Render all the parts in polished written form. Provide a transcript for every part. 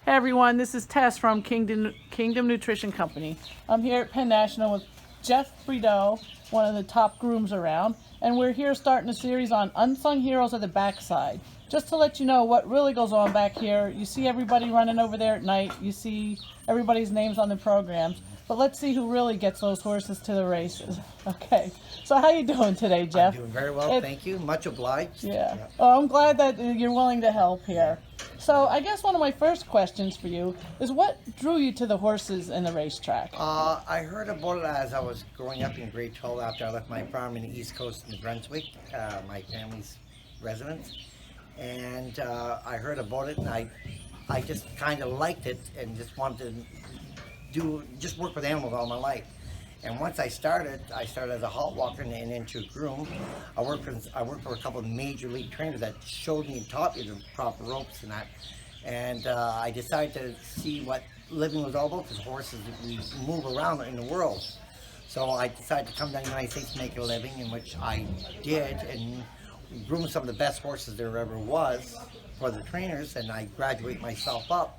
Hey everyone, this is Tess from Kingdom Nutrition Company. I'm here at Penn National with Jeff Bredau, one of the top grooms around, and we're here starting a series on Unsung Heroes of the Backside. Just to let you know what really goes on back here, you see everybody running over there at night, you see everybody's names on the programs, but let's see who really gets those horses to the races. Okay, so how you doing today, Jeff? I'm doing very well, thank you. Much obliged. Yeah. Oh, I'm glad that you're willing to help here. So I guess one of my first questions for you is what drew you to the horses in the racetrack? I heard about it as I was growing up in grade 12 after I left my farm in the East Coast in New Brunswick, my family's residence. And I heard about it and I just kind of liked it and just wanted to work with animals all my life. And once I started as a halt walker and into Groom. I worked for a couple of major league trainers that showed me and taught me the proper ropes and that. And I decided to see what living was all about, because horses, we move around in the world. So I decided to come down to the United States to make a living, in which I did, and groomed some of the best horses there ever was for the trainers, and I graduated myself up.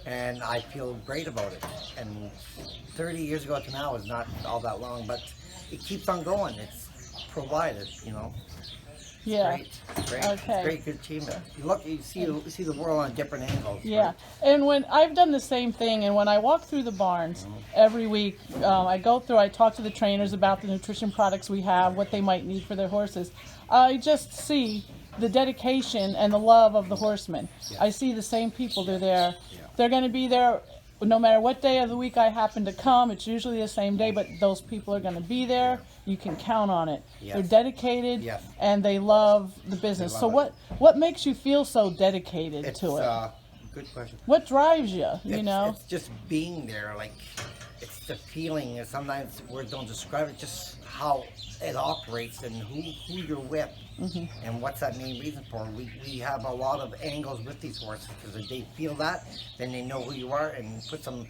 And I feel great about it. And 30 years ago to now is not all that long, but it keeps on going. It's provided, you know. Yeah. Great. Okay. Great, good achievement. You see the world on different angles. Yeah. Right? And when I've done the same thing, and when I walk through the barns every week, I talk to the trainers about the nutrition products we have, what they might need for their horses. I just see the dedication and the love of the horsemen. Yes. I see the same people. They're there. Yeah. They're going to be there no matter what day of the week I happen to come. It's usually the same day, but those people are going to be there. You can count on it. Yes. They're dedicated, Yes. and they love the business. So it. what makes you feel so dedicated to it? Good question. What drives you, you know? It's just being there, like, it's the feeling, and sometimes words don't describe it, just how it operates and who you're with, and what's that main reason for. We have a lot of angles with these horses, because if they feel that, then they know who you are, and put a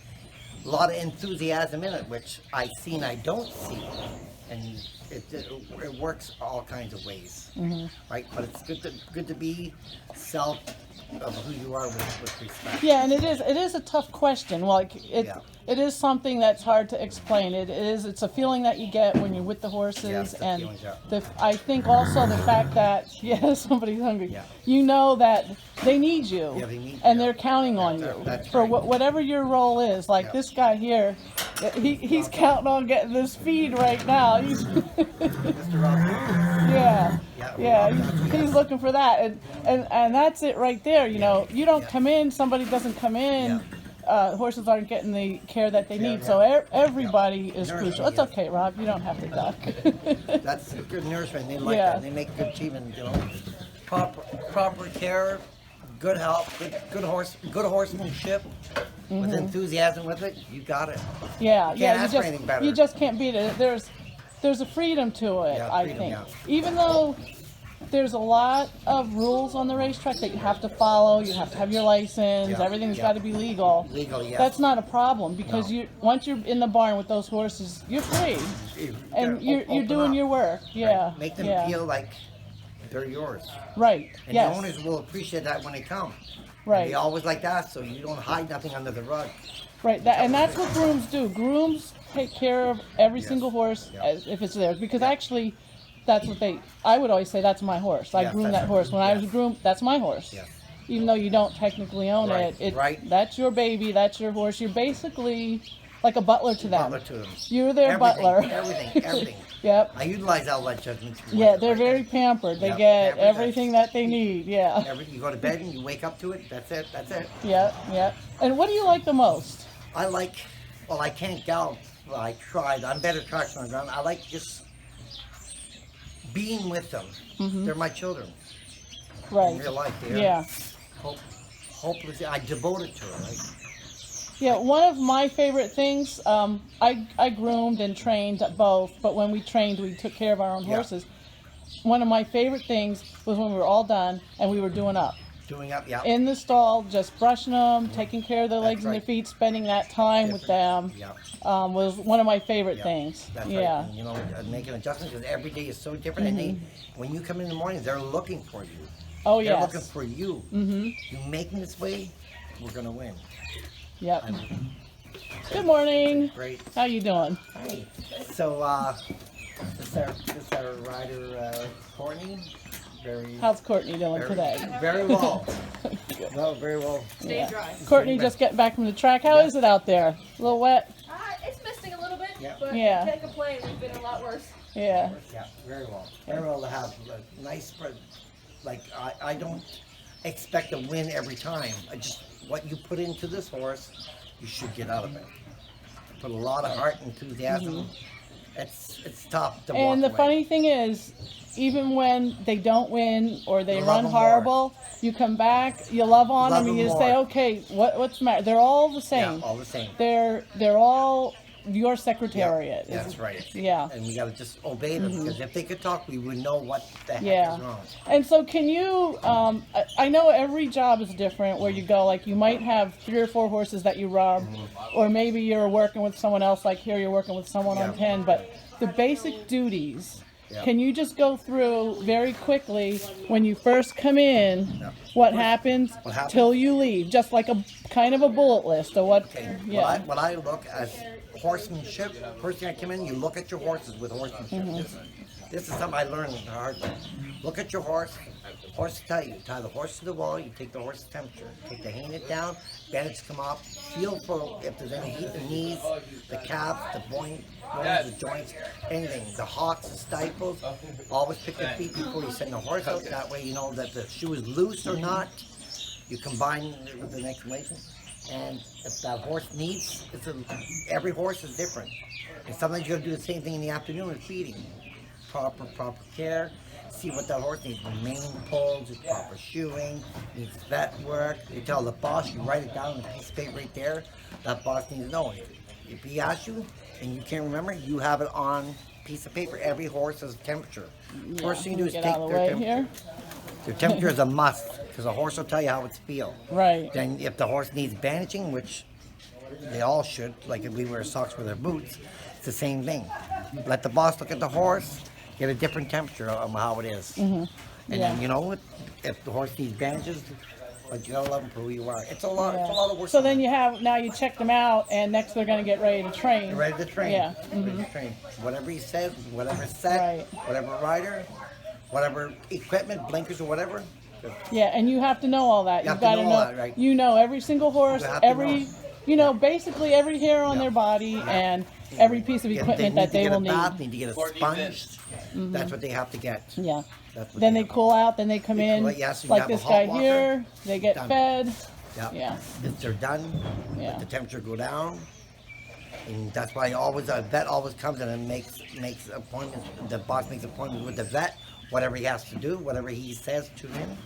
lot of enthusiasm in it, which I see and I don't see, and it works all kinds of ways, right? But it's good to be self of who you are with respect. Yeah, and it is a tough question. Like it is something that's hard to explain. It's a feeling that you get when you're with the horses, Yes, the and feelings, yeah. I think also the fact that somebody's hungry. Yeah. You know that they need you, Yeah, they need and you. they're counting on you That's for right. whatever your role is. Like Yeah. this guy here, he's counting on getting this feed right now. He's Mr. Robert. he's looking for that, and that's it right there. You know, you don't come in, somebody doesn't come in. Horses aren't getting the care that they need, so everybody is crucial. It's okay, Rob. You don't have to duck. That's good nourishment. They like Yeah. that. They make good achievement. You know, proper care, good help, good horsemanship, with enthusiasm with it. You got it. Yeah, Can't ask for anything better. you just can't beat it. There's a freedom to it. Yeah, I freedom, think, yeah. even though there's a lot of rules on the racetrack that you have to follow. You have to have your license. Yeah, Everything's yeah. got to be legal. Legal, yes. That's not a problem, because No. once you're in the barn with those horses, you're free, and you're doing up. your work. Yeah, Right. Make them yeah. feel like they're yours. Right. And Yes. the owners will appreciate that when they come. Right. And they always like that, so you don't hide nothing under the rug. Right, and that's what grooms do. Grooms take care of every single horse Yeah. as if it's theirs, because actually, that's what I would always say, that's my horse. I Yes, groomed that's that horse. When I was yes. groomed, that's my horse. Yes. Even though you don't technically own Right, it, right. That's your baby, that's your horse. You're basically like a butler to them. Butler to them. You're their Everything, butler. Everything. Yep. I utilize all that judgment. Yeah, they're very pampered. They Yep, get pampered, everything that they need. Yeah. You go to bed and you wake up to it. That's it. Yep, yep. And what do you like the most? I can't gallop. Well, I tried. I'm better traction on the ground. I like just being with them. They're my children. Right. In real life, Yeah. Hopelessly, I devoted to it. Right? Yeah, one of my favorite things, I groomed and trained both, but when we trained, we took care of our own Yeah. horses. One of my favorite things was when we were all done and we were doing up. Doing up, yeah. In the stall, just brushing them, taking care of their legs and their right. feet, spending that time with them, Yeah. was one of my favorite Yeah, things. That's Yeah. right. And, you know, making adjustments, because every day is so different. And when you come in the morning, they're looking for you. Oh, They're yes. looking for you. You make them this way, we're gonna win. Yep. Good morning. Great. How you doing? Hey. So, this is our rider, Courtney. How's Courtney doing today? Very well. Good. No, very well. Stay dry. Courtney just getting back from the track. How is it out there? A little wet? It's misting a little bit, Yeah. but Yeah. can't complain. We've been a lot worse. Yeah. Yeah, very well. Very well to have a nice spread. Like, I don't expect a win every time. What you put into this horse, you should get out of it. Put a lot of heart and enthusiasm. It's tough to walk And the away. funny thing is, even when they don't win or they You love run them more. horrible, you come back, you love on Love them, and them you just say, more. okay, what's the matter? They're all the same. Yeah, all the same. They're all your secretariat. Yeah, that's right. Yeah. And we gotta just obey them, because if they could talk, we would know what the heck Yeah. is wrong. And so can you, I know every job is different where you go, like you might have 3 or 4 horses that you rub, or maybe you're working with someone else, like here you're working with someone on Yeah. 10, but the basic duties, Yeah. can you just go through very quickly when you first come in, Yeah. what happens What happens? till you leave, just like a kind of a bullet list of what, Okay. yeah. What I look at horsemanship, first thing I come in, you look at your horses with horsemanship. This is something I learned the hard way. Look at your horse. Horse tell you, tie the horse to the wall, you take the horse's temperature, take the harness down, bandage come off, feel for if there's any heat in the knees, the calves, the bones, the joints, anything, the hocks, the stifles. Always pick the feet before you send the horse out, that way you know that the shoe is loose or not. You combine it with an explanation. And if that horse needs, every horse is different. And sometimes you gotta do the same thing in the afternoon with feeding. Proper care. See what that horse needs. Mane pulls, proper shoeing, needs vet work. You tell the boss, you write it down on a piece of paper right there. That boss needs to know. If he asks you and you can't remember, you have it on a piece of paper. Every horse has a temperature. First thing you do is Get take out of the their way temperature. here. Their temperature is a must, because a horse will tell you how it's feel. Right. Then if the horse needs bandaging, which they all should, like if we wear socks with our boots, it's the same thing. Let the boss look at the horse, get a different temperature on how it is. And Yeah. then, you know, if the horse needs bandages, but you gotta love them for who you are. It's a lot of work. So then now you check them out, and next they're going to get ready to train. You're ready to train. Yeah. Ready to train. Whatever he says, whatever set, Right. whatever rider, whatever equipment, blinkers or whatever. Yeah, and you have to know all that. You You've have to got to know know. all that, right. You know every single horse, You have to every, know. basically every hair on their body, and every piece of If equipment that they will need need. to get a bath, need to get a sponge. That's what they have to get. Yeah. That's what Then they have. cool out. Then they come They in, cool out, yes, you like have a this hot guy walker. here. They get Done. fed. Yeah. Yeah. If they're done, Yeah. let the temperature go down. And that's why a vet always comes in and makes appointments. The boss makes appointments with the vet, whatever he has to do, whatever he says to him.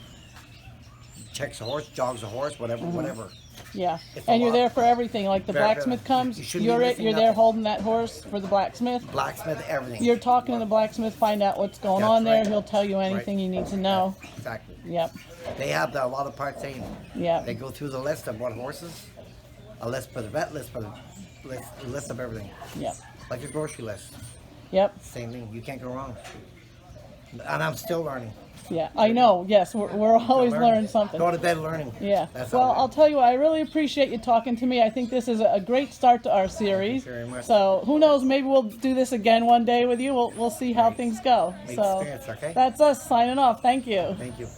Checks the horse, jogs the horse, whatever. Yeah. It's a And you're lot. there for everything. Like the Very, blacksmith very. comes, You shouldn't be you're missing there nothing. holding that horse for the blacksmith. Blacksmith, everything. You're talking to the blacksmith, find out what's going That's on there. right. He'll tell you anything you need to know. Exactly. Yep. They have a lot of parts saying. Yep. They go through the list of what horses, a list for the vet, list for the list of everything, Yep. like a grocery list. Yep. Same thing. You can't go wrong. And I'm still learning. Yeah. I know. Yes. We're always learning something. Go to bed learning. Yeah. That's Well, all. I'll tell you what, I really appreciate you talking to me. I think this is a great start to our series. Thank you very much. So who knows, maybe we'll do this again one day with you. We'll see how things go. Great So experience, okay? that's us signing off. Thank you. Thank you.